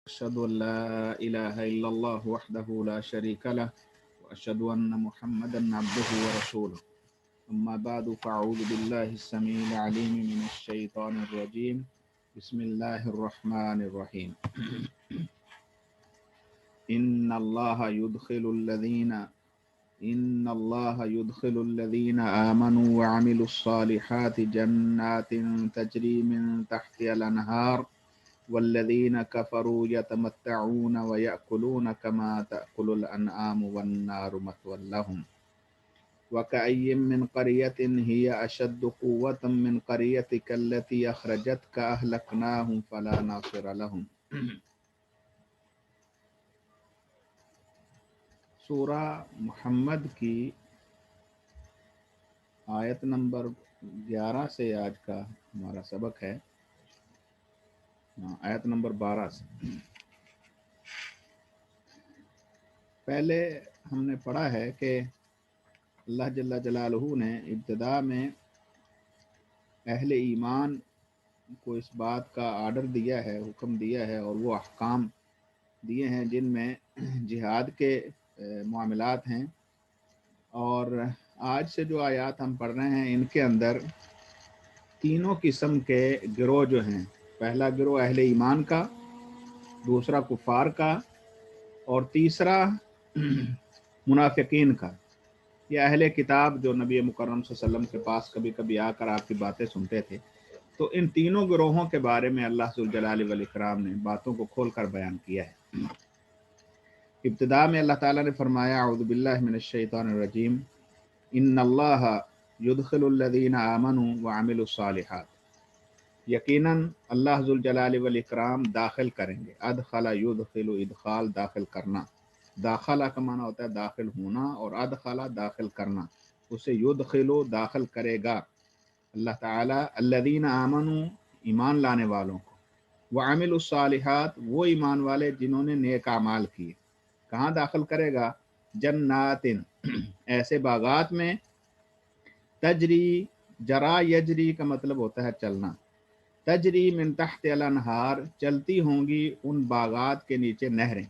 أشهد أن لا إله إلا الله وحده لا شريك له وأشهد أن محمدا عبده ورسوله أما بعد فأعوذ بالله السميع العليم من الشيطان الرجيم بسم الله الرحمن الرحيم إن الله يدخل الذين آمنوا وعملوا الصالحات جنات تجري من تحتها الأنهار والذين كفروا يتمتعون ويأكلون كما تأكل الأنعام والنار مثوى لهم وكأي من قرية هي أشد قوة من قريتك التي أخرجتك أهلكناهم فلا ناصر لهم۔ سورہ محمد کی آیت نمبر 11 سے آج کا ہمارا سبق ہے، آیت نمبر 12 سے۔ پہلے ہم نے پڑھا ہے کہ اللہ جل جلالہ نے ابتدا میں اہل ایمان کو اس بات کا آرڈر دیا ہے، حکم دیا ہے، اور وہ احکام دیے ہیں جن میں جہاد کے معاملات ہیں۔ اور آج سے جو آیات ہم پڑھ رہے ہیں ان کے اندر تینوں قسم کے گروہ جو ہیں، پہلا گروہ اہل ایمان کا، دوسرا کفار کا، اور تیسرا منافقین کا، یا اہل کتاب جو نبی مکرم صلی اللہ علیہ وسلم کے پاس کبھی کبھی آ کر آپ کی باتیں سنتے تھے۔ تو ان تینوں گروہوں کے بارے میں اللہ ذوالجلال والاکرام نے باتوں کو کھول کر بیان کیا ہے۔ ابتدا میں اللہ تعالیٰ نے فرمایا اعوذ باللہ من الشیطان الرجیم ان اللہ یدخل الذین آمنوا وعملوا الصالحات، یقیناً اللہ ذوالجلال والاکرام داخل کریں گے۔ ادخل یدخل، ادخال داخل کرنا، داخلہ کا معنی ہوتا ہے داخل ہونا، اور ادخلہ داخل کرنا، اسے یدخل داخل کرے گا اللہ تعالیٰ الذین آمنوا ایمان لانے والوں کو، وعملوا الصالحات وہ ایمان والے جنہوں نے نیک اعمال کیے۔ کہاں داخل کرے گا؟ جنات ایسے باغات میں، تجری، جرا یجری کا مطلب ہوتا ہے چلنا، تجری من تحت الانہار چلتی ہوں گی ان باغات کے نیچے نہریں۔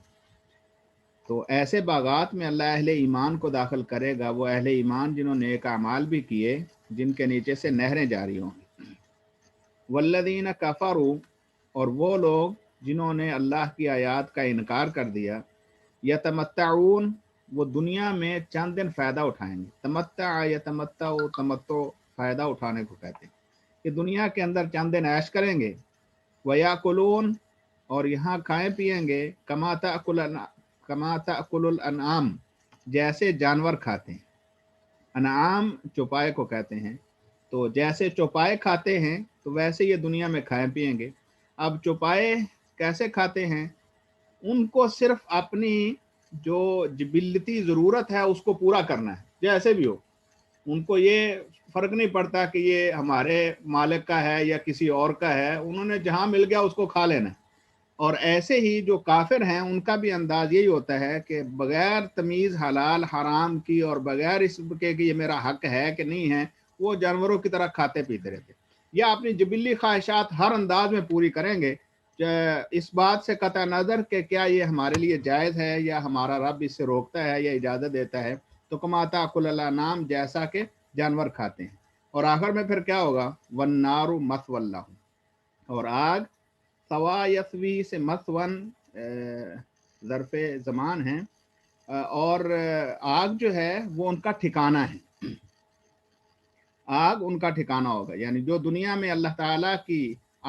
تو ایسے باغات میں اللہ اہل ایمان کو داخل کرے گا، وہ اہل ایمان جنہوں نے نیک اعمال بھی کیے، جن کے نیچے سے نہریں جاری ہوں گی۔ والذین کفروا، اور وہ لوگ جنہوں نے اللہ کی آیات کا انکار کر دیا، یتمتعون وہ دنیا میں چند دن فائدہ اٹھائیں گے۔ تمتع یتمتع، تمتع فائدہ اٹھانے کو کہتے ہیں کہ دنیا کے اندر چند دن عیش کریں گے۔ ویاکلون، اور یہاں کھائیں پیئیں گے، کما تأکل الانعام جیسے جانور کھاتے ہیں۔ انعام چوپائے کو کہتے ہیں، تو جیسے چوپائے کھاتے ہیں تو ویسے یہ دنیا میں کھائیں پیئیں گے۔ اب چوپائے کیسے کھاتے ہیں؟ ان کو صرف اپنی جو جبلتی ضرورت ہے اس کو پورا کرنا ہے، جیسے بھی ہو۔ ان کو یہ فرق نہیں پڑتا کہ یہ ہمارے مالک کا ہے یا کسی اور کا ہے، انہوں نے جہاں مل گیا اس کو کھا لینا ہے۔ اور ایسے ہی جو کافر ہیں ان کا بھی انداز یہی ہوتا ہے کہ بغیر تمیز حلال حرام کی اور بغیر اس کے کہ یہ میرا حق ہے کہ نہیں ہے، وہ جانوروں کی طرح کھاتے پیتے رہتے، یا اپنی جبلی خواہشات ہر انداز میں پوری کریں گے، اس بات سے قطع نظر کہ کیا یہ ہمارے لیے جائز ہے یا ہمارا رب اس سے روکتا ہے یا اجازت دیتا ہے۔ تو کما تأکل الانعام جیسا کہ جانور کھاتے ہیں۔ اور آخر میں پھر کیا ہوگا؟ والنار مثوی لہم، اور آگ، ثوا یثوی سے مثون ظرف زمان ہے، اور آگ جو ہے وہ ان کا ٹھکانہ ہے، آگ ان کا ٹھکانہ ہوگا۔ یعنی جو دنیا میں اللہ تعالیٰ کی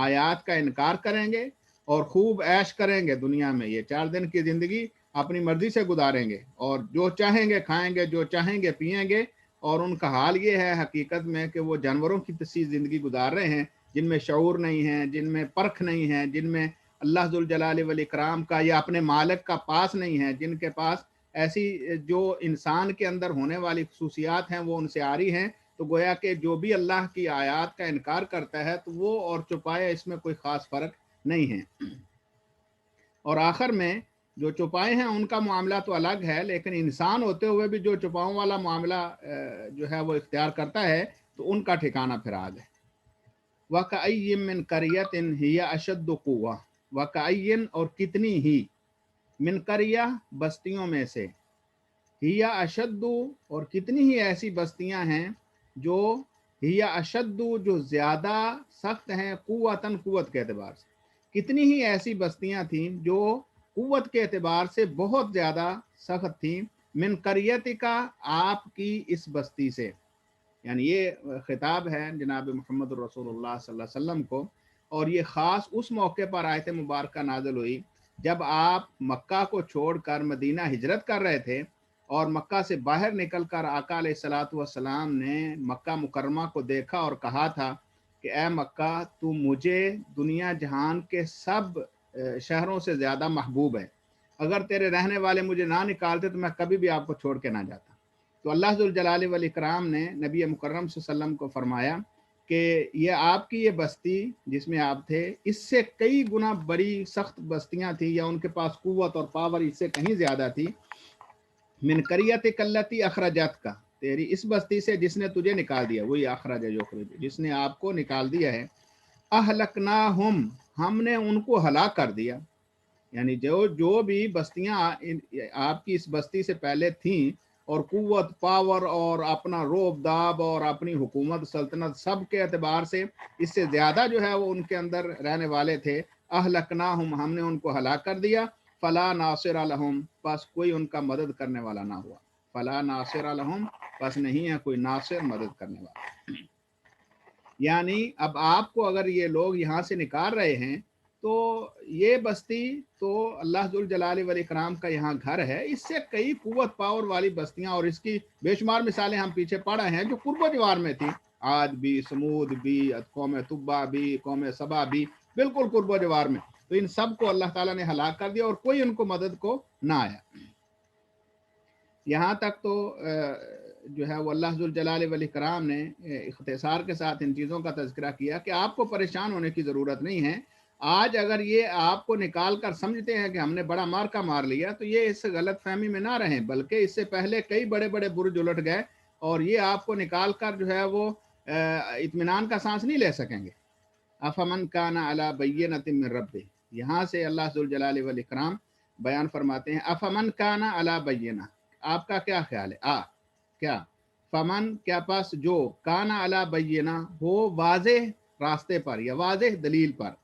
آیات کا انکار کریں گے اور خوب عیش کریں گے دنیا میں، یہ 4 دن کی زندگی اپنی مرضی سے گزاریں گے، اور جو چاہیں گے کھائیں گے، جو چاہیں گے پئیں گے، اور ان کا حال یہ ہے حقیقت میں کہ وہ جانوروں کی سی زندگی گزار رہے ہیں، جن میں شعور نہیں ہے، جن میں پرکھ نہیں ہے، جن میں اللہ ذوالجلال والاکرام کا یا اپنے مالک کا پاس نہیں ہے، جن کے پاس ایسی جو انسان کے اندر ہونے والی خصوصیات ہیں وہ ان سے عاری ہیں۔ تو گویا کہ جو بھی اللہ کی آیات کا انکار کرتا ہے تو وہ اور چوپائے اس میں کوئی خاص فرق نہیں ہے۔ اور آخر میں جو چوپائے ہیں ان کا معاملہ تو الگ ہے، لیکن انسان ہوتے ہوئے بھی جو چوپاؤں والا معاملہ جو ہے وہ اختیار کرتا ہے تو ان کا ٹھکانہ پھر آگ ہے۔ وَكَأَيٍّ مِّن قَرْيَةٍ هِيَ أَشَدُّ قُوَّةً، वकायन और कितनी ही, मिन करिया बस्तियों में से, हिया अशद्दु और कितनी ही ऐसी बस्तियां हैं जो, हिया अशद्दु जो ज़्यादा सख्त हैं, कुव्वतन कुव्वत के एतबार से, कितनी ही ऐसी बस्तियां थीं जो कुव्वत के एतबार से बहुत ज़्यादा सख्त थीं, मिन करियतिका आपकी इस बस्ती से, यानी ये खिताब है जनाब मोहम्मद रसूलुल्लाह सल्लल्लाहु अलैहि वसल्लम को, और ये ख़ास उस मौके पर आयत मुबारक नाज़िल हुई जब आप मक्का को छोड़कर मदीना हिजरत कर रहे थे, और मक्का से बाहर निकलकर आका अलैहिस्सलातु वस्सलाम ने मक्का मुकर्रमा को देखा और कहा था कि ए मक्का, तू मुझे दुनिया जहान के सब शहरों से ज़्यादा महबूब है, अगर तेरे रहने वाले मुझे ना निकालते तो मैं कभी भी आपको छोड़ के ना जाता। तो अल्लाह ज़ुल जलाल वल इकराम ने नबी मुकर्रम सल्लल्लाहु अलैहि वसल्लम को फरमाया कि ये आपकी ये बस्ती जिसमें आप थे, इससे कई गुना बड़ी सख्त बस्तियां थी, या उनके पास कुव्वत और पावर इससे कहीं ज़्यादा थी, मिन करियत कल्लती अखरजत का, तेरी इस बस्ती से जिसने तुझे निकाल दिया, वही अखरज युखरिज, जिसने आपको निकाल दिया है, अहलकनाहुम, हमने उनको हलाक कर दिया, यानी जो जो भी बस्तियां आपकी इस बस्ती से पहले थीं और कुव्वत पावर और अपना रोब दाब और अपनी हुकूमत सल्तनत सब के एतबार से इससे ज़्यादा जो है वो उनके अंदर रहने वाले थे, अहलकनाहुम, हमने उनको हलाक कर दिया, फला नासिर लहुम, बस कोई उनका मदद करने वाला ना हुआ, फला नासिर लहुम, बस नहीं है कोई नासिर मदद करने वाला। यानी अब आपको अगर ये लोग यहाँ से निकाल रहे हैं तो ये बस्ती तो अल्लाह जुल जलाल वल इकराम का यहाँ घर है, इससे कई कुव्वत पावर वाली बस्तियां और इसकी बेशुमार मिसालें हम पीछे पढ़े हैं जो पूर्व जवार में थी, आद भी, समूद भी, कौम तुब्बा भी, कौम सबा भी, बिल्कुल पूर्व जवार में, तो इन सब को अल्लाह ताला ने हलाक कर दिया और कोई उनको मदद को ना आया। यहाँ तक तो जो है वो अल्लाह ज़ुल जलाल वल इकराम ने इख्तिसार के साथ इन चीज़ों का तज़किरा किया कि आपको परेशान होने की ज़रूरत नहीं है। आज अगर ये आपको निकाल कर समझते हैं कि हमने बड़ा मार्का मार लिया, तो ये इस गलत फहमी में ना रहें, बल्कि इससे पहले कई बड़े बड़े बुर्ज उलट गए और ये आपको निकाल कर जो है वो इत्मीनान का सांस नहीं ले सकेंगे। अफमन काना अला बय्यिनतिन मिन रब्बिह, यहाँ से अल्लाह ज़ुल जलाल वल इकराम बयान फरमाते हैं, अफमन काना अला बय्यिना, आपका क्या ख्याल है, क्या, फमन क्या पास, जो, काना अला बय्यिना, हो वाज़े रास्ते पर या वाज़े दलील पर,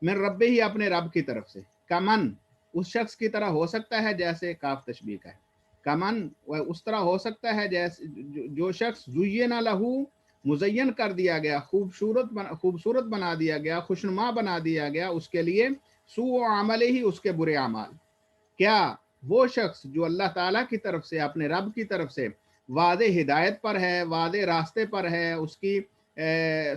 मिन रब्बे ही, अपने रब की तरफ से, कमन, उस शख्स की तरह हो सकता है जैसे, काफ तशबीह का है, कमन वह उस तरह हो सकता है जैसे जो शख्स जुय्यिना लहू, मुज़य्यन कर दिया गया, खूबसूरत बना दिया गया, खुशनुमा बना दिया गया उसके लिए, सू अमल ही, उसके बुरे अमाल, क्या वो शख्स जो अल्लाह ताला की तरफ से, अपने रब की तरफ से वादे हिदायत पर है, वादे रास्ते पर है, उसकी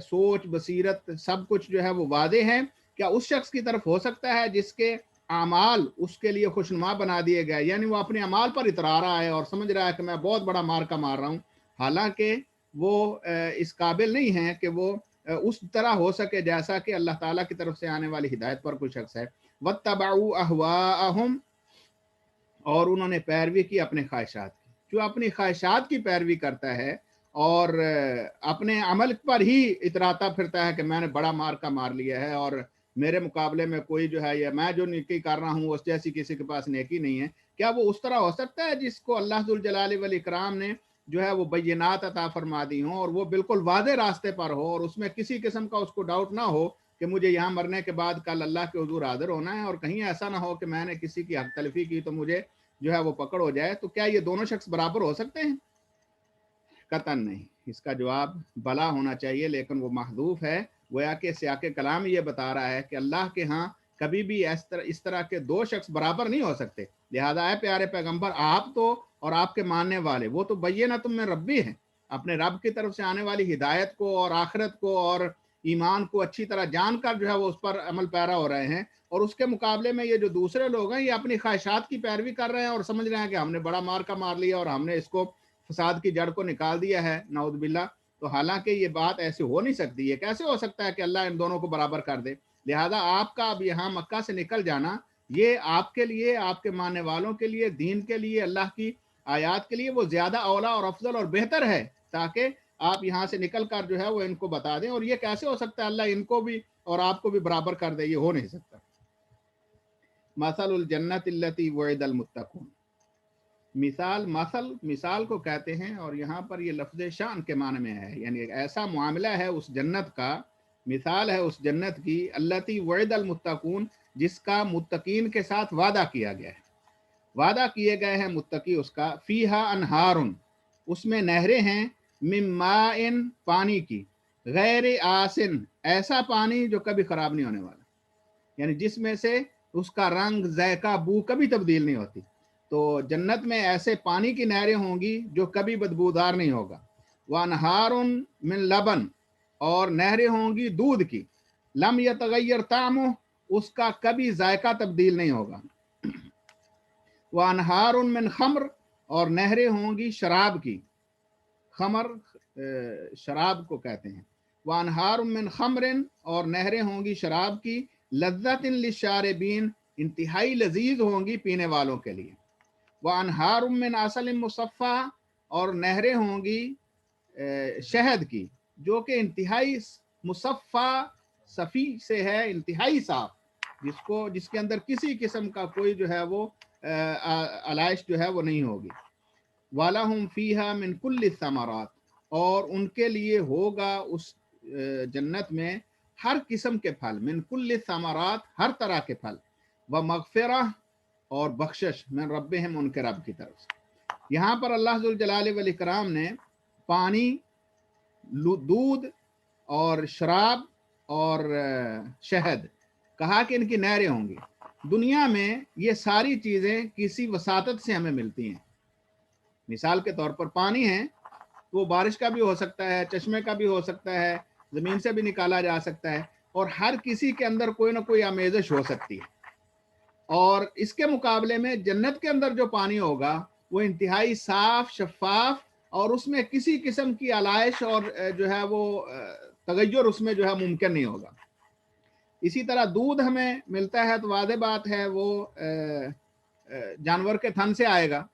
सोच बसीरत सब कुछ जो है वो वादे हैं, क्या उस शख्स की तरफ हो सकता है जिसके अमाल उसके लिए खुशनुमा बना दिए गए, यानी वो अपने अमाल पर इतरा रहा है और समझ रहा है कि मैं बहुत बड़ा मार का मार रहा हूँ, हालांकि वो इस काबिल नहीं है कि वो उस तरह हो सके जैसा कि अल्लाह ताला की तरफ से आने वाली हिदायत पर कोई शख्स है। वत्तबऊ अहवाअहुम, और उन्होंने पैरवी की अपने ख्वाहिशात की, जो अपनी ख्वाहिशात की पैरवी करता है और अपने अमल पर ही इतराता फिरता है कि मैंने बड़ा मार का मार लिया है और मेरे मुकाबले में कोई जो है, या मैं जो नेकी कर रहा हूँ उस जैसी किसी के पास नेकी नहीं है, क्या वो उस तरह हो सकता है जिसको अल्लाह जुल जलाल वल इकराम ने जो है वो बैयनात अता फरमा दी हो और वो बिल्कुल वादे रास्ते पर हो और उसमें किसी किस्म का उसको डाउट ना हो कि मुझे यहाँ मरने के बाद कल अल्लाह के हुजूर हाजिर होना है, और कहीं ऐसा ना हो कि मैंने किसी की हक तलफी की तो मुझे जो है वो पकड़ हो जाए, तो क्या ये दोनों शख्स बराबर हो सकते हैं? कतन नहीं। इसका जवाब बला होना चाहिए, लेकिन वो महदूफ है, गोया कि सियाक़े कलाम ये बता रहा है कि अल्लाह के यहाँ कभी भी इस तरह के दो शख्स बराबर नहीं हो सकते। लिहाजा है प्यारे पैगंबर, आप तो और आपके मानने वाले वो तो बय्यना तुम में रब्बी हैं, अपने रब की तरफ से आने वाली हिदायत को और आखिरत को और ईमान को अच्छी तरह जानकर जो है वो उस पर अमल पैरा हो रहे हैं, और उसके मुकाबले में ये जो दूसरे लोग हैं ये अपनी ख्वाहिशात की पैरवी कर रहे हैं और समझ रहे हैं कि हमने बड़ा मार का मार लिया और हमने इसको फसाद की जड़ को निकाल दिया है, नाउद बिल्ला। तो हालांकि ये बात ऐसी हो नहीं सकती, ये कैसे हो सकता है कि अल्लाह इन दोनों को बराबर कर दे। लिहाजा आपका अब यहाँ मक्का से निकल जाना, ये आपके लिए, आपके मानने वालों के लिए, दीन के लिए, अल्लाह की आयात के लिए वो ज्यादा औला और अफजल और बेहतर है, ताकि आप यहाँ से निकल कर जो है वो इनको बता दें। और ये कैसे हो सकता है अल्लाह इनको भी और आपको भी बराबर कर दे, ये हो नहीं सकता। मसलुल जन्नतिल्लती वुइदल मुत्तकून। मिसाल को कहते हैं, और यहाँ पर ये लफ्ज़ शान के माने में है, यानी एक ऐसा मामला है उस जन्नत का, मिसाल है उस जन्नत की, अल्लती वुइदल मुत्तकून, जिसका मुत्तकीन के साथ वादा किया गया है, वादा किए गए हैं मुत्तकी उसका, फीहा अनहारुन, उसमें नहरें हैं, मिन माइन, पानी की, गैर आसिन, ऐसा पानी जो कभी खराब नहीं होने वाला, यानी जिसमें से उसका रंग, जायका, बू कभी तब्दील नहीं होती। तो जन्नत में ऐसे पानी की नहरें होंगी जो कभी बदबूदार नहीं होगा। वनहारुन मिन लबन, और नहरें होंगी दूध की, लम यतगय्यर तामु, उसका कभी जायका तब्दील नहीं होगा। वनहारुन मिन खम्र, और नहरें होंगी शराब की, खमर शराब को कहते हैं। वनहारुन मिन खम्रिन, और नहरें होंगी शराब की, लज्जतिन लिशारिबीन, इंतहाई लजीज होंगी पीने वालों के लिए। वनहारुन मिन असलिन मुसफ़ा, और नहरें होंगी शहद की, जो कि इंतहाई मुसफ़ा, सफ़ी से है, इंतहाई साफ, जिसके अंदर किसी किस्म का कोई जो है वो अलाइश जो है वो नहीं होगी। वालाहुम फीहा मिन कुल्लि समरात, और उनके लिए होगा उस जन्नत में हर किस्म के फल, मिन कुल्लि समरात, हर तरह के फल, व मगफिरा, और बख्शिश, मिन रब्बिहिम, उनके रब की तरफ से। यहाँ पर अल्लाह जुल जलाल वल इकराम ने पानी, दूध और शराब और शहद कहा कि इनकी नहरें होंगी। दुनिया में ये सारी चीज़ें किसी वसातत से हमें मिलती हैं। मिसाल के तौर पर पानी है, वो बारिश का भी हो सकता है, चश्मे का भी हो सकता है, ज़मीन से भी निकाला जा सकता है, और हर किसी के अंदर कोई ना कोई आमेज़श हो सकती है। और इसके मुकाबले में जन्नत के अंदर जो पानी होगा वो इंतहाई साफ, शफाफ, और उसमें किसी किस्म की आलाइश और जो है वो तगय्युर उसमें जो है मुमकिन नहीं होगा। इसी तरह दूध हमें मिलता है तो वाज़ेह बात है वो जानवर के थन से आएगा,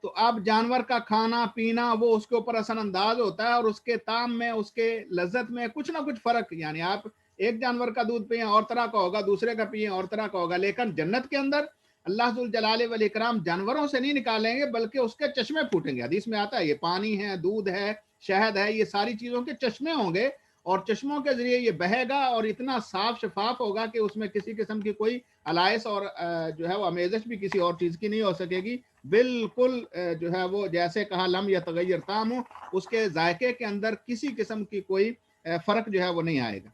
तो अब जानवर का खाना पीना वो उसके ऊपर असर अंदाज होता है, और उसके ताम में, उसके लज्जत में कुछ ना कुछ फ़र्क, यानी आप एक जानवर का दूध पिए और तरह का होगा, दूसरे का पिए और तरह का होगा। लेकिन जन्नत के अंदर अल्लाह जुल जलाल वल इकराम जानवरों से नहीं निकालेंगे, बल्कि उसके चश्मे फूटेंगे। हदीस में आता है, ये पानी है, दूध है, शहद है, ये सारी चीज़ों के चश्मे होंगे, और चश्मों के जरिए ये बहेगा, और इतना साफ शफाफ होगा कि उसमें किसी किस्म की कोई अलाइस और जो है वो अमेज़श भी किसी और चीज़ की नहीं हो सकेगी। बिल्कुल जो है वो जैसे कहा, लम यतगय्यर तामु, उसके जायके के अंदर किसी किस्म की कोई फ़र्क जो है वो नहीं आएगा।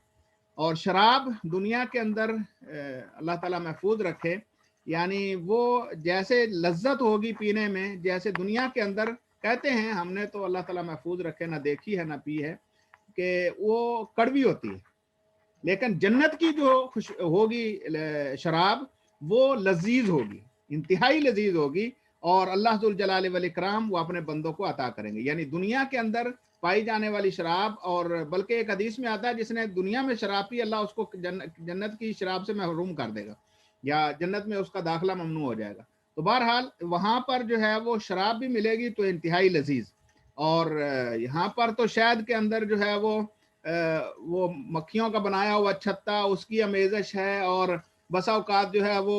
और शराब दुनिया के अंदर अल्लाह ताला महफूज रखे, यानी वो जैसे लज्जत होगी पीने में, जैसे दुनिया के अंदर कहते हैं, हमने तो अल्लाह ताला महफूज रखे ना देखी है ना पी है, कि वो कड़वी होती है, लेकिन जन्नत की जो खुश होगी शराब, वो लजीज होगी, इंतहाई लजीज होगी, और अल्लाह जुल जलाल वल इकराम वो अपने बंदों को अता करेंगे। यानी दुनिया के अंदर पाई जाने वाली शराब, और बल्कि एक हदीस में आता है, जिसने दुनिया में शराब पी, अल्लाह उसको जन्नत की शराब से महरूम कर देगा, या जन्नत में उसका दाखिला ममनू हो जाएगा। तो बहरहाल वहाँ पर जो है वो शराब भी मिलेगी तो इंतहाई लजीज, और यहाँ पर तो शायद के अंदर जो है वो मक्खियों का बनाया हुआ छत्ता, उसकी अमेज़श है, और बसा औकात जो है वो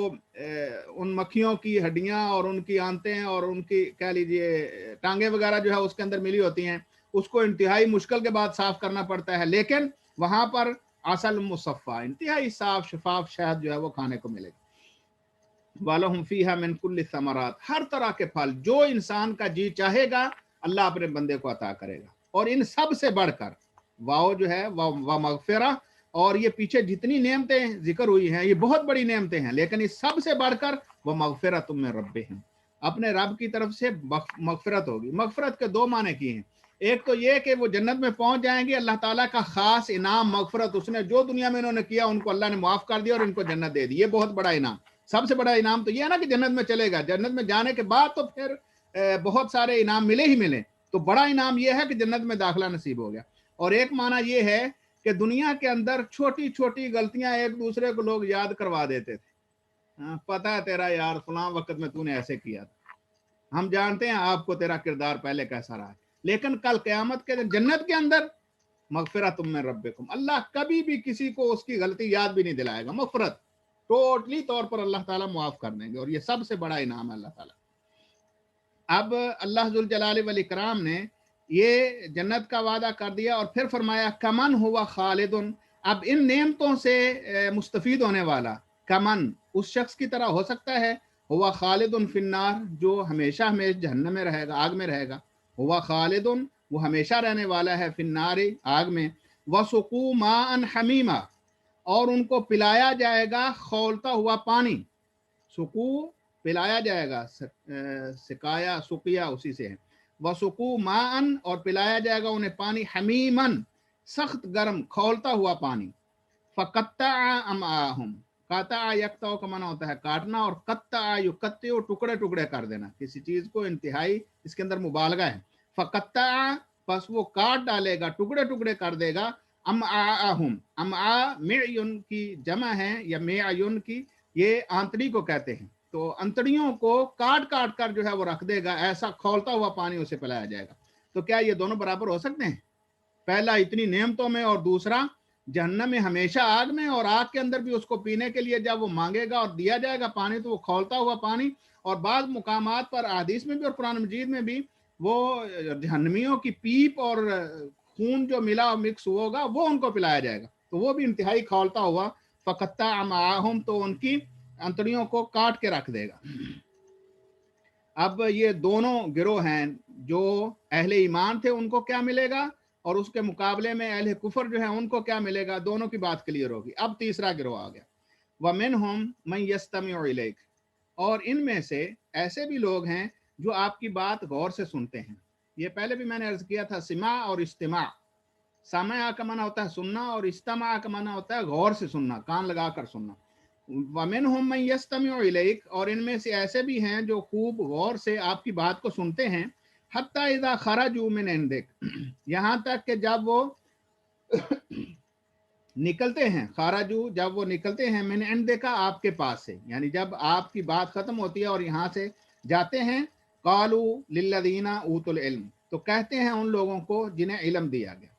उन मक्खियों की हड्डियां और उनकी आंतें और उनकी कह लीजिए टांगे वगैरह जो है उसके अंदर मिली होती हैं, उसको इंतहाई मुश्किल के बाद साफ करना पड़ता है। लेकिन वहां पर असल मुसफ़ा, इंतहाई साफ शफाफ शहद जो है वो खाने को मिलेगा। वालहुम फीहा मिन कुल्लि समरात, हर तरह के फल जो इंसान का जी चाहेगा अल्लाह अपने बंदे को अता करेगा। और इन सब से बढ़कर वाओ जो है व मगफिरा, और ये पीछे जितनी नेमतें जिक्र हुई हैं ये बहुत बड़ी नेमतें हैं, लेकिन इस सब से बढ़कर वह मगफिरत मिन रब्बिहिम, अपने रब की तरफ से मगफिरत होगी। मगफिरत के दो माने किए हैं, एक तो ये कि वो जन्नत में पहुंच जाएंगे, अल्लाह ताला का खास इनाम मगफिरत, उसने जो दुनिया में इन्होंने किया उनको अल्लाह ने माफ कर दिया और इनको जन्नत दे दी। ये बहुत बड़ा इनाम, सबसे बड़ा इनाम तो ये है ना कि जन्नत में चलेगा, जन्नत में जाने के बाद तो फिर बहुत सारे इनाम मिले ही मिले, तो बड़ा इनाम यह है कि जन्नत में दाखिला नसीब हो गया। और एक माना यह है कि दुनिया के अंदर छोटी छोटी गलतियां एक दूसरे को लोग याद करवा देते थे, पता है तेरा यार फलां वक्त में तूने ऐसे किया था, हम जानते हैं आपको तेरा किरदार पहले कैसा रहा है, लेकिन कल क़यामत के दिन जन्नत के अंदर मगफिरतुम मिन रब्बिकुम, अल्लाह कभी भी किसी को उसकी गलती याद भी नहीं दिलाएगा। मगफिरत टोटली तौर पर अल्लाह ताला मुआफ़ कर देंगे, और ये सबसे बड़ा इनाम है अल्लाह ताला। अब अल्लाह जुल जलाल वल इकराम ने ये जन्नत का वादा कर दिया और फिर फरमाया कमन हुआ खालिदुन। अब इन नेमतों से मुस्तफ़ीद होने वाला कमन उस शख्स की तरह हो सकता है, हुआ खालिदुन फिन्नार, जो हमेशा हमेशा जहन्नम में रहेगा, आग में रहेगा। हुआ खालिदुन, वो हमेशा रहने वाला है, फिन्नारी, आग में। वसुकू माअन हमीमा, और उनको पिलाया जाएगा खौलता हुआ पानी। सुकू पिलाया जाएगा, सिकाया सुकिया उसी से है। वसुकू माअन, और पिलाया जाएगा उन्हें पानी, हमीमन, सख्त गर्म खौलता हुआ पानी। फ़क़त्ता अमआहुम, काता यक्ता का माना होता है काटना, और कत्ता युकत्ते टुकड़े टुकड़े कर देना किसी चीज को, इंतहाई इसके अंदर मुबालगा है। फ़क़त्ता, बस वो काट डालेगा, टुकड़े टुकड़े कर देगा। अमआहुम, अमआ मेयुन की जमा है या मेयुन की, ये आंतड़ी को कहते हैं। तो अंतड़ियों को काट काट कर जो है वो रख देगा, ऐसा खौलता हुआ पानी उसे पिलाया जाएगा। तो क्या ये दोनों बराबर हो सकते हैं? पहला इतनी नेमतों में, और दूसरा जहन्नम में हमेशा आग में, और आग के अंदर भी उसको पीने के लिए जब वो मांगेगा और दिया जाएगा पानी तो वो खौलता हुआ पानी। और बाद मुकामात पर हदीस में भी और कुरान मजीद में भी वो जहन्नमियों की पीप और खून जो मिला और मिक्स हुआ होगा वो उनको पिलाया जाएगा, तो वो भी इंतहाई खौलता हुआ। फ़क़त्ता अमआहुम, तो उनकी अंतड़ियों को काट के रख देगा। अब ये दोनों गिरोह हैं, जो अहले ईमान थे उनको क्या मिलेगा, और उसके मुकाबले में अहले कुफर जो है उनको क्या मिलेगा, दोनों की बात क्लियर होगी। अब तीसरा गिरोह आ गया, वमिनहुम मन यस्तमिउ इलैक, और इनमें से ऐसे भी लोग हैं जो आपकी बात गौर से सुनते हैं। ये पहले भी मैंने अर्ज किया था, सिमा और इस्तिमा। सामा का माना होता है सुनना, और इस्तिमा का माना होता है गौर से सुनना, कान लगा कर सुनना। वमिनहुम मन यस्तमिउ इलैक, और इनमें से ऐसे भी हैं जो खूब गौर से आपकी बात को सुनते हैं। हत्ता इज़ा खरजू मिन इंदिक, यहाँ तक कि जब वो निकलते हैं, खाराजू जब वो निकलते हैं, मैंने इंदिका आपके पास से, यानी जब आपकी बात खत्म होती है और यहाँ से जाते हैं, कालू लिल्लदीना ऊतुल इल्म, तो कहते हैं उन लोगों को जिन्हें इल्म दिया गया।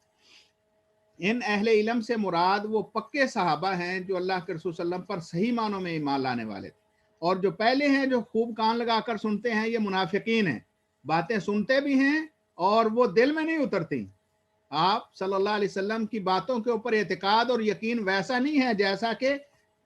इन अहले इल्म से मुराद वो पक्के सहाबा हैं जो अल्लाह के रसूल सल्लल्लाहु अलैहि वसल्लम पर सही मानों में ईमान लाने वाले थे। और जो पहले हैं जो खूब कान लगाकर सुनते हैं, ये मुनाफिकीन हैं, बातें सुनते भी हैं और वो दिल में नहीं उतरती। आप सल्लल्लाहु अलैहि वसल्लम की बातों के ऊपर एतकाद और यकीन वैसा नहीं है जैसा कि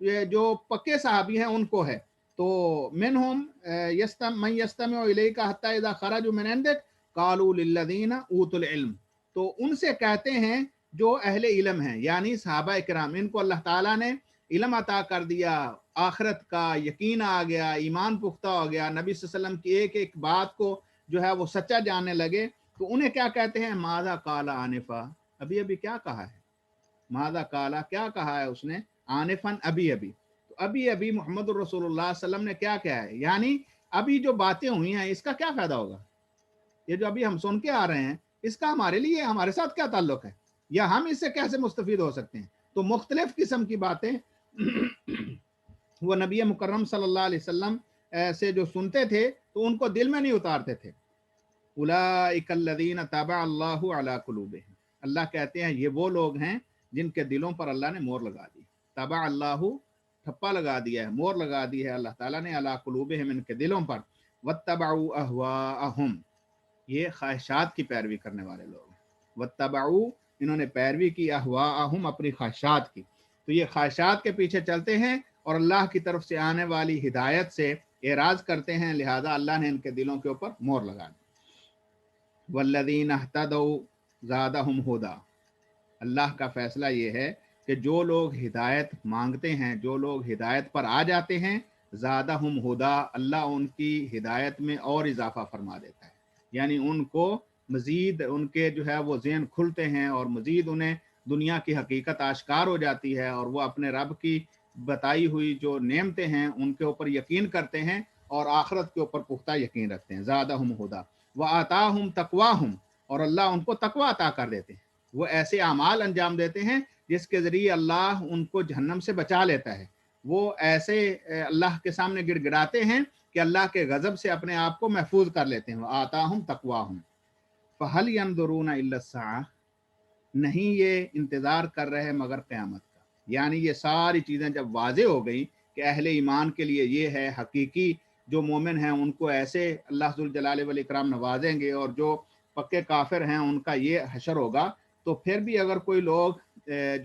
ये जो पक्के सहाबी हैं उनको है। तो मिनहुम यस्तम मन यस्तमिउ इलैका हत्ता इज़ा खरजू मिन इंदिक कालू लिल्लज़ीना ऊतुल इल्म, तो उनसे कहते हैं जो अहले इल्म हैं, यानी सहाबा इकराम, इनको अल्लाह ताला ने इल्म अता कर दिया, आखिरत का यकीन आ गया, ईमान पुख्ता हो गया, नबी सल्लल्लाहु अलैहि वसल्लम की एक एक बात को जो है वो सच्चा जानने लगे। तो उन्हें क्या कहते हैं, मादा काला आनिफा, अभी अभी क्या कहा है, मादा काला क्या कहा है उसने, आनिफन अभी अभी, तो अभी अभी मोहम्मद रसूलुल्लाह सल्लम ने क्या कहा है, यानी अभी जो बातें हुई हैं इसका क्या फायदा होगा, ये जो अभी हम सुन के आ रहे हैं इसका हमारे लिए हमारे साथ क्या ताल्लुक है, या हम इससे कैसे मुस्तफीद हो सकते हैं। तो मुख्तलिफ किस्म की बातें वो नबी मुकर्रम सल्लल्लाहु अलैहि वसल्लम से जो सुनते थे तो उनको दिल में नहीं उतारते थे। उलाइकल्लज़ीना तबअ अल्लाहु अला कुलूबिहिम, अल्लाह कहते हैं ये वो लोग हैं जिनके दिलों पर अल्लाह ने मोहर लगा दी। तबअ अल्लाहु, ठप्पा लगा दिया है, मोहर लगा दी है अल्लाह ताला ने, अला कुलूबिहिम, इनके दिलों पर। वत्तबअू अहवाअहुम, ये ख्वाहिशात की पैरवी करने वाले लोग हैं। वत्तबअू, इन्होंने पैरवी की, अहवाअहुम, अपनी ख्वाहिशात की। तो ये ख्वाहिशात के पीछे चलते हैं और अल्लाह की तरफ से आने वाली हिदायत से एराज करते हैं, लिहाजा अल्लाह ने इनके दिलों के ऊपर मोहर लगा दी। वल्लज़ीना इहतदौ ज़ादहुम हुदा, अल्लाह का फैसला ये है कि जो लोग हिदायत मांगते हैं, जो लोग हिदायत पर आ जाते हैं, ज़ादहुम हुदा, अल्लाह उनकी हिदायत में और इजाफा फरमा देता है, यानी उनको मज़ीद उनके जो है वो ज़हन खुलते हैं और मज़ीद उन्हें दुनिया की हकीकत आश्कार हो जाती है और वो अपने रब की बताई हुई जो नेमतें हैं उनके ऊपर यकीन करते हैं और आखिरत के ऊपर पुख्ता यकीन रखते हैं। ज़ादहुम हुदा व आताहुम तकवाहुम, और अल्लाह उनको तकवा अता कर देते हैं, वो ऐसे अमाल अंजाम देते हैं जिसके ज़रिए अल्लाह उनको जहन्नम से बचा लेता है। वो ऐसे अल्लाह के सामने गिड़गिड़ाते हैं कि अल्लाह के गज़ब से अपने आप को महफूज कर लेते हैं। आताहुम तकवाहुम फहल यंजुरूना इल्ला अस्साअह, नहीं ये इंतज़ार कर रहे हैं मगर क़यामत का, यानी ये सारी चीज़ें जब वाज़े हो गई कि کہ اہل ایمان کے لیے یہ ہے، حقیقی جو مومن ہیں ان کو ایسے اللہ ذوالجلال والاکرام نوازیں گے، اور جو پکے کافر ہیں ان کا یہ حشر ہوگا۔ تو پھر بھی اگر کوئی لوگ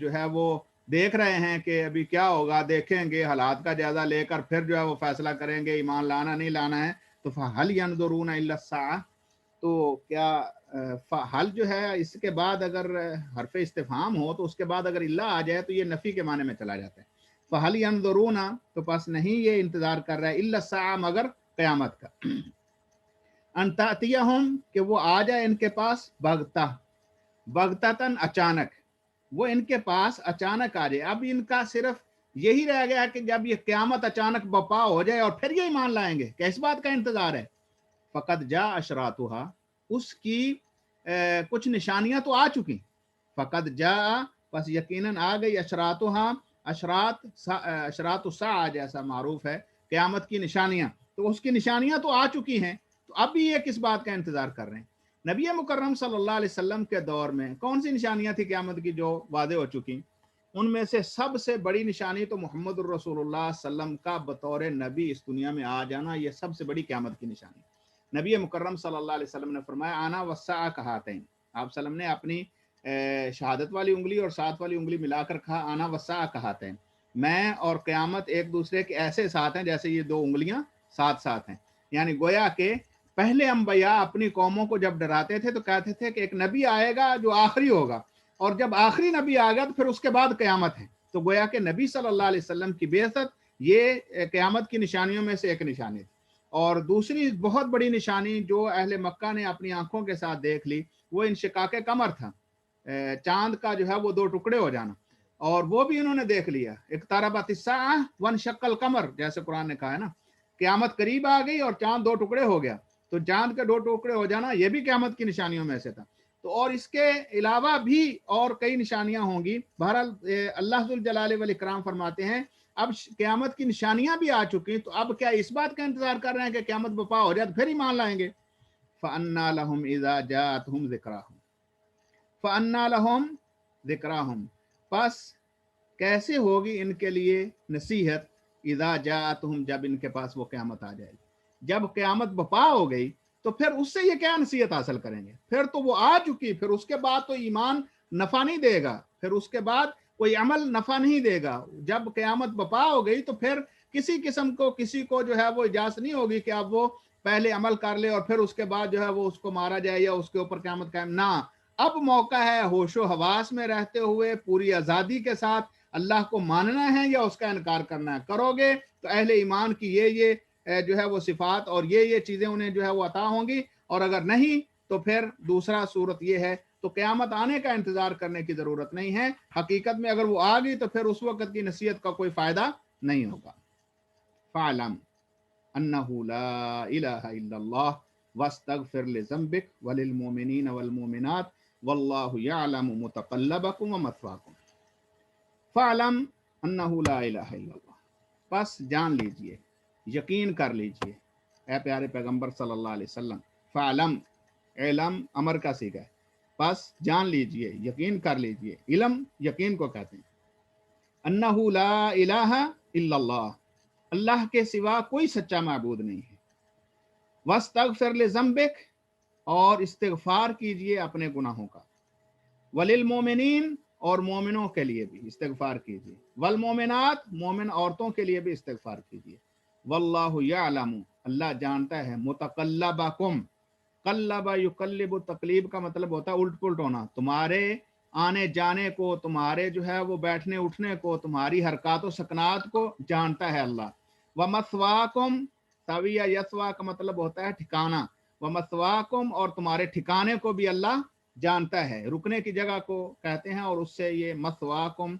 جو ہے وہ دیکھ رہے ہیں کہ ابھی کیا ہوگا، دیکھیں گے حالات کا جائزہ لے کر پھر جو ہے وہ فیصلہ کریں گے ایمان لانا نہیں لانا ہے، تو فَهَلْ يَنْظُرُونَ إِلَّا السَّاعَةَ، تو کیا حل جو ہے اس کے بعد اگر حرف استفہام ہو تو اس کے بعد اگر اللہ آ جائے تو یہ نفی کے معنی میں چلا جاتا ہے۔ فَهَلْ يَنْظُرُونَ، تو پس نہیں یہ انتظار کر رہا ہے، إِلَّا السَّاعَةَ، مگر قیامت کا، ان تأتیہم، کہ وہ آ جائے ان کے پاس، بغتہ، بغتتاً، اچانک، وہ ان کے پاس اچانک آ جائے۔ اب ان کا صرف یہی رہ گیا کہ جب یہ قیامت اچانک بپا ہو جائے اور پھر یہ ایمان لائیں گے، کہ اس بات کا انتظار ہے۔ فقط جا اشراتها، اس کی کچھ نشانیاں تو آ چکی، فقط جا، پس یقیناً آ گئی، اشراتها، اشراط الساعہ جیسا معروف ہے قیامت کی نشانیاں، تو اس کی نشانیاں تو آ چکی ہیں، تو اب بھی یہ کس بات کا انتظار کر رہے ہیں؟ نبی مکرم صلی اللہ علیہ وسلم کے دور میں کون سی نشانیاں تھی قیامت کی جو واضح ہو چکی؟ ان میں سے سب سے بڑی نشانی تو محمد الرسول اللہ صلی اللہ علیہ وسلم کا بطور نبی اس دنیا میں آ جانا، یہ سب سے بڑی قیامت کی نشانی۔ نبی مکرم صلی اللہ علیہ وسلم نے فرمایا آنا والساعہ کہاتین، آپ صلی اللہ علیہ وسلم نے اپنی شہادت والی انگلی اور ساتھ والی انگلی ملا کر کہا آنا والساعہ کہاتین، میں اور قیامت ایک دوسرے کے ایسے ساتھ ہیں جیسے یہ دو انگلیاں ساتھ ساتھ ہیں۔ یعنی گویا کہ پہلے انبیاء اپنی قوموں کو جب ڈراتے تھے تو کہتے تھے کہ ایک نبی آئے گا جو آخری ہوگا، اور جب آخری نبی آ گیا تو پھر اس کے بعد قیامت ہے۔ تو گویا کہ نبی صلی اللہ علیہ وسلم کی بعثت یہ قیامت کی نشانیوں میں سے ایک نشانی تھی۔ اور دوسری بہت بڑی نشانی جو اہل مکہ نے اپنی آنکھوں کے ساتھ دیکھ لی وہ انشقاق قمر تھا، چاند کا جو ہے وہ دو ٹکڑے ہو جانا، اور وہ بھی انہوں نے دیکھ لیا۔ اقتربت الساعہ وانشق القمر، جیسے قرآن نے کہا ہے نا، قیامت قریب آ گئی اور چاند دو ٹکڑے ہو گیا، تو چاند کے دو ٹکڑے ہو جانا یہ بھی قیامت کی نشانیوں میں سے تھا۔ تو اور اس کے علاوہ بھی اور کئی نشانیاں ہوں گی۔ بہرحال اللہ ذوالجلال والاکرام فرماتے ہیں اب قیامت کی نشانیاں بھی آ چکی، تو اب کیا اس بات کا انتظار کر رہے ہیں کہ قیامت بپا ہو جائے تو پھر ایمان لائیں گے؟ فَأَنَّا لَهُمْ إِذَا جَاءَتْهُمْ ذِكْرَاهُمْ، فَأَنَّا لَهُمْ ذِكْرَاهُمْ، پس کیسے ہوگی ان کے لیے نصیحت، اذا جاءتہم، جب ان کے پاس وہ قیامت آ جائے گی۔ جب قیامت بپا ہو گئی تو پھر اس سے یہ کیا نصیحت حاصل کریں گے؟ پھر تو وہ آ چکی، پھر اس کے بعد تو ایمان نفع نہیں دے گا، پھر اس کے بعد کوئی عمل نفع نہیں دے گا۔ جب قیامت بپا ہو گئی تو پھر کسی قسم کو کسی کو جو ہے وہ اجازت نہیں ہوگی کہ اب وہ پہلے عمل کر لے اور پھر اس کے بعد جو ہے وہ اس کو مارا جائے یا اس کے اوپر قیامت قائم نہ۔ اب موقع ہے ہوش و حواس میں رہتے ہوئے پوری آزادی کے ساتھ اللہ کو ماننا ہے یا اس کا انکار کرنا ہے۔ کرو گے تو اہل ایمان کی یہ جو ہے وہ صفات اور یہ چیزیں انہیں جو ہے وہ عطا ہوں گی، اور اگر نہیں تو پھر دوسرا صورت یہ ہے، تو قیامت آنے کا انتظار کرنے کی ضرورت نہیں ہے۔ حقیقت میں اگر وہ آ گئی تو پھر اس وقت کی نصیحت کا کوئی فائدہ نہیں ہوگا۔ فَاعْلَمْ أَنَّهُ لَا إِلَهَ إِلَّا اللَّهُ وَاسْتَغْفِرْ لِذَنبِكَ وَلِلْمُؤْمِنِينَ وَالْمُؤْمِنَاتِ وَاللَّهُ يَعْلَمُ مُتَقَلَّبَكُمْ وَمَثْوَاكُمْ۔ فَاعْلَمْ أَنَّهُ لَا إِلَهَ إِلَّا اللَّهُ، پس جان لیجئے، یقین کر لیجئے اے پیارے پیغمبر صلی اللہ علیہ وسلم۔ فعلم، علم امر کا صیغہ ہے، پس جان لیجئے، یقین کر لیجئے، علم یقین کو کہتے ہیں۔ انہ لا الہ الا اللہ، اللہ کے سوا کوئی سچا معبود نہیں ہے۔ واستغفر لذنبک، اور استغفار کیجئے اپنے گناہوں کا۔ وللمومنین، اور مومنوں کے لیے بھی استغفار کیجئے۔ والمومنات، مومن عورتوں کے لیے بھی استغفار کیجئے۔ واللہ یعلم، اللہ جانتا ہے، متقلبکم، قلب یقلب، تقلیب کا مطلب ہوتا ہے الٹ پلٹ ہونا، تمہارے آنے جانے کو، تمہارے جو ہے وہ بیٹھنے اٹھنے کو، تمہاری حرکات و سکنات کو جانتا ہے اللہ۔ ومثواکم، سویہ یسوا کا مطلب ہوتا ہے ٹھکانہ، ومثواکم، اور تمہارے ٹھکانے کو بھی اللہ جانتا ہے، رکنے کی جگہ کو کہتے ہیں، اور اس سے یہ مثواکم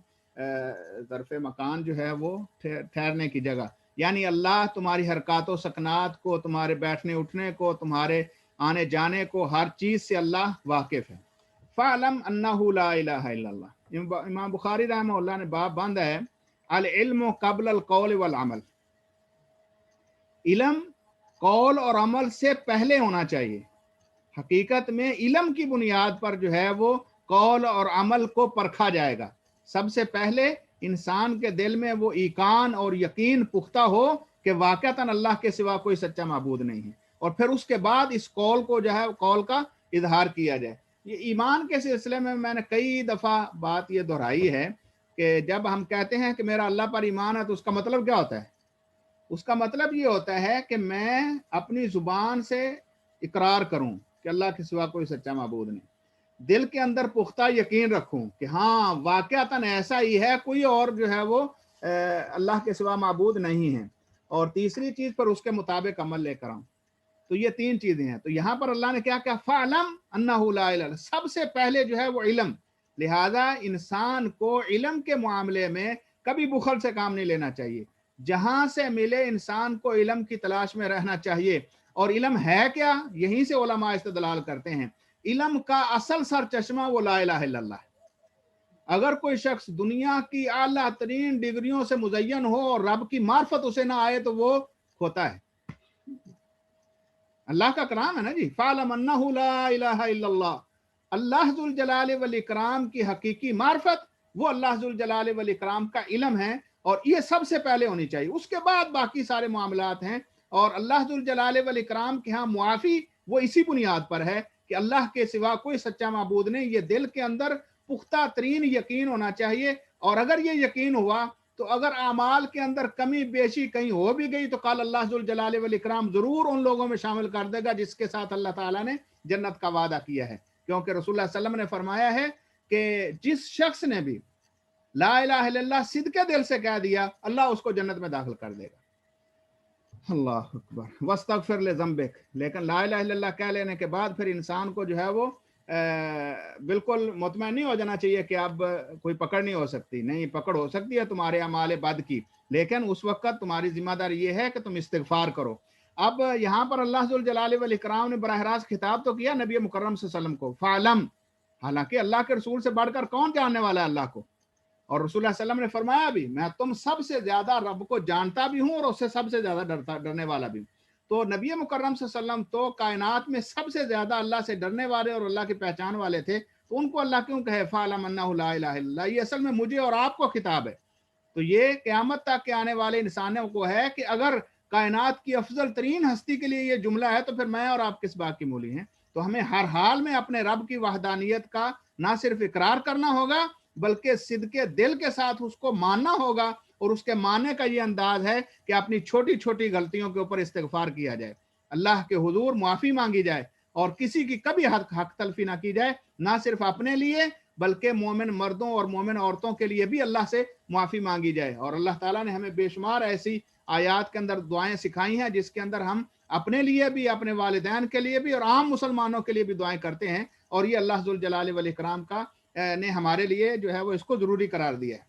ظرف مکان جو ہے وہ ٹھہرنے کی جگہ، یعنی اللہ تمہاری حرکات و سکنات کو، تمہارے بیٹھنے اٹھنے کو، تمہارے آنے جانے کو، ہر چیز سے اللہ واقف ہے۔ فَعْلَمْ أَنَّهُ لَا إِلَهَ إِلَّا اللَّهُ، امام بخاری رحمہ اللہ نے باب باندھا ہے العلم قبل القول والعمل، علم قول اور عمل سے پہلے ہونا چاہیے۔ حقیقت میں علم کی بنیاد پر جو ہے وہ قول اور عمل کو پرکھا جائے گا۔ سب سے پہلے انسان کے دل میں وہ ایقان اور یقین پختہ ہو کہ واقعتاً اللہ کے سوا کوئی سچا معبود نہیں ہے، اور پھر اس کے بعد اس قول کو جو ہے قول کا اظہار کیا جائے۔ یہ ایمان کے سلسلے میں نے کئی دفعہ بات یہ دہرائی ہے کہ جب ہم کہتے ہیں کہ میرا اللہ پر ایمان ہے تو اس کا مطلب کیا ہوتا ہے؟ اس کا مطلب یہ ہوتا ہے کہ میں اپنی زبان سے اقرار کروں کہ اللہ کے سوا کوئی سچا معبود نہیں، دل کے اندر پختہ یقین رکھوں کہ ہاں واقعتاً ایسا ہی ہے، کوئی اور جو ہے وہ اللہ کے سوا معبود نہیں ہے، اور تیسری چیز پر اس کے مطابق عمل لے کر آؤں۔ تو یہ تین چیزیں ہیں۔ تو یہاں پر اللہ نے کیا کہا؟ فَعْلَمْ أَنَّهُ لَا إِلَهَ إِلَّا اللَّهُ، سب سے پہلے جو ہے وہ علم، لہذا انسان کو علم کے معاملے میں کبھی بخل سے کام نہیں لینا چاہیے، جہاں سے ملے انسان کو علم کی تلاش میں رہنا چاہیے۔ اور علم ہے کیا؟ یہیں سے علماء استدلال کرتے ہیں، علم کا اصل سر چشمہ وہ لا الہ الا اللہ ہے۔ اگر کوئی شخص دنیا کی اعلیٰ ترین ڈگریوں سے مزین ہو اور رب کی معرفت اسے نہ آئے تو وہ کھوتا ہے۔ اللہ کا کلام ہے نا جی، فَعْلَمْ أَنَّهُ لَا إِلَهَ إِلَّا اللَّهُ، اللہ ذوالجلال والاکرام کی حقیقی معرفت وہ اللہ ذوالجلال والاکرام کا علم ہے، اور یہ سب سے پہلے ہونی چاہیے، اس کے بعد باقی سارے معاملات ہیں۔ اور اللہ ذوالجلال والاکرام کے ہاں معافی وہ اسی بنیاد پر ہے کہ اللہ کے سوا کوئی سچا معبود نہیں، یہ دل کے اندر پختہ ترین یقین ہونا چاہیے۔ اور اگر یہ یقین ہوا تو اگر اعمال کے اندر کمی بیشی کہیں ہو بھی گئی تو قال اللہ ذوالجلال والاکرام ضرور ان لوگوں میں شامل کر دے گا جس کے ساتھ اللہ تعالیٰ نے جنت کا وعدہ کیا ہے، کیونکہ رسول اللہ صلی اللہ علیہ وسلم نے فرمایا ہے کہ جس شخص نے بھی لا الہ الا اللہ صدقے دل سے کہہ دیا اللہ اس کو جنت میں داخل کر دے گا۔ اللہ اکبر۔ واستغفر لذنبک، لیکن لا الہ الا اللہ کہہ لینے کے بعد پھر انسان کو جو ہے وہ بالکل مطمئن نہیں ہو جانا چاہیے کہ اب کوئی پکڑ نہیں ہو سکتی، نہیں، پکڑ ہو سکتی ہے تمہارے اعمال بد کی، لیکن اس وقت تمہاری ذمہ داری یہ ہے کہ تم استغفار کرو۔ اب یہاں پر اللہ ذوالجلال والاکرام نے براہ راست خطاب تو کیا نبی مکرم صلی اللہ علیہ وسلم کو، فعلم، حالانکہ اللہ کے رسول سے بڑھ کر کون جاننے والا ہے اللہ کو، اور رسول اللہ صلی اللہ علیہ وسلم نے فرمایا بھی میں تم سب سے زیادہ رب کو جانتا بھی ہوں اور اس سے سب سے زیادہ ڈرنے والا بھی ہوں۔ تو نبی مکرم صلی اللہ علیہ وسلم تو کائنات میں سب سے زیادہ اللہ سے ڈرنے والے اور اللہ کی پہچان والے تھے، تو ان کو اللہ کیوں کہے فَعْلَمْ أَنَّهُ لَا إِلَهَ إِلَّا اللَّهُ؟ یہ اصل میں مجھے اور آپ کو خطاب ہے۔ تو یہ قیامت تک کے آنے والے انسانوں کو ہے کہ اگر کائنات کی افضل ترین ہستی کے لیے یہ جملہ ہے تو پھر میں اور آپ کس بات کی مولی ہیں؟ تو ہمیں ہر حال میں اپنے رب کی وحدانیت کا نہ صرف اقرار کرنا ہوگا بلکہ صدقے دل کے ساتھ اس کو ماننا ہوگا، اور اس کے ماننے کا یہ انداز ہے کہ اپنی چھوٹی چھوٹی غلطیوں کے اوپر استغفار کیا جائے، اللہ کے حضور معافی مانگی جائے، اور کسی کی کبھی حق تلفی نہ کی جائے، نہ صرف اپنے لیے بلکہ مومن مردوں اور مومن عورتوں کے لیے بھی اللہ سے معافی مانگی جائے۔ اور اللہ تعالیٰ نے ہمیں بے شمار ایسی آیات کے اندر دعائیں سکھائی ہیں جس کے اندر ہم اپنے لیے بھی، اپنے والدین کے لیے بھی اور عام مسلمانوں کے لیے بھی دعائیں کرتے ہیں، اور یہ اللہ ذوالجلال والاکرام کا نے ہمارے لیے جو ہے وہ اس کو ضروری قرار دیا ہے۔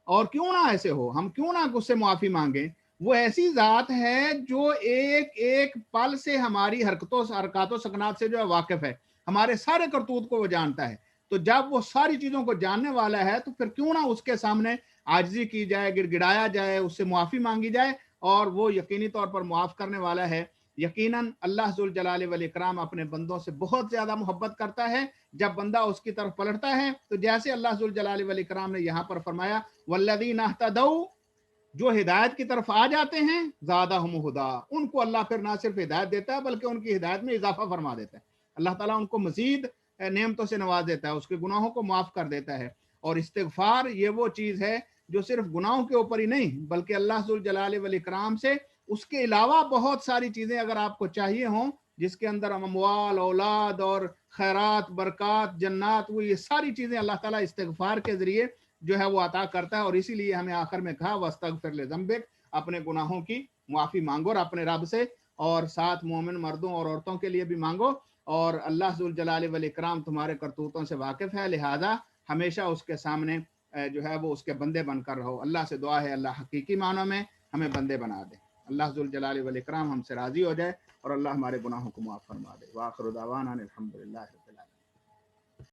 اور کیوں نہ ایسے ہو، ہم کیوں نہ اس سے معافی مانگیں، وہ ایسی ذات ہے جو ایک ایک پل سے ہماری حرکات و سکنات سے جو ہے واقف ہے، ہمارے سارے کرتوت کو وہ جانتا ہے۔ تو جب وہ ساری چیزوں کو جاننے والا ہے تو پھر کیوں نہ اس کے سامنے عاجزی کی جائے، گڑ گڑایا جائے، اس سے معافی مانگی جائے، اور وہ یقینی طور پر معاف کرنے والا ہے۔ یقیناً اللہ ذوالجلال والاکرام اپنے بندوں سے بہت زیادہ محبت کرتا ہے۔ جب بندہ اس کی طرف پلٹتا ہے تو جیسے اللہ ذوالجلال والاکرام نے یہاں پر فرمایا والذین اہتدوا، جو ہدایت کی طرف آ جاتے ہیں زادہم ہدا، ان کو اللہ پھر نہ صرف ہدایت دیتا ہے بلکہ ان کی ہدایت میں اضافہ فرما دیتا ہے۔ اللہ تعالیٰ ان کو مزید نعمتوں سے نواز دیتا ہے، اس کے گناہوں کو معاف کر دیتا ہے۔ اور استغفار یہ وہ چیز ہے جو صرف گناہوں کے اوپر ہی نہیں بلکہ اللہ ذوالجلال والاکرام سے اس کے علاوہ بہت ساری چیزیں اگر آپ کو چاہیے ہوں، جس کے اندر اموال، اولاد اور خیرات، برکات، جنات، وہ یہ ساری چیزیں اللہ تعالیٰ استغفار کے ذریعے جو ہے وہ عطا کرتا ہے۔ اور اسی لیے ہمیں آخر میں کہا واستغفر لذنبک، اپنے گناہوں کی معافی مانگو اور اپنے رب سے، اور ساتھ مومن مردوں اور عورتوں کے لیے بھی مانگو۔ اور اللہ ذوالجلال والاکرام تمہارے کرتوتوں سے واقف ہے، لہذا ہمیشہ اس کے سامنے جو ہے وہ اس کے بندے بن کر رہو۔ اللہ سے دعا ہے اللہ حقیقی معنوں میں ہمیں بندے بنا دے، اللہ ذوالجلال والاکرام ہم سے راضی ہو جائے، اور اللہ ہمارے گناہوں کو معاف فرما دے۔ وآخر دعوانا الحمدللہ۔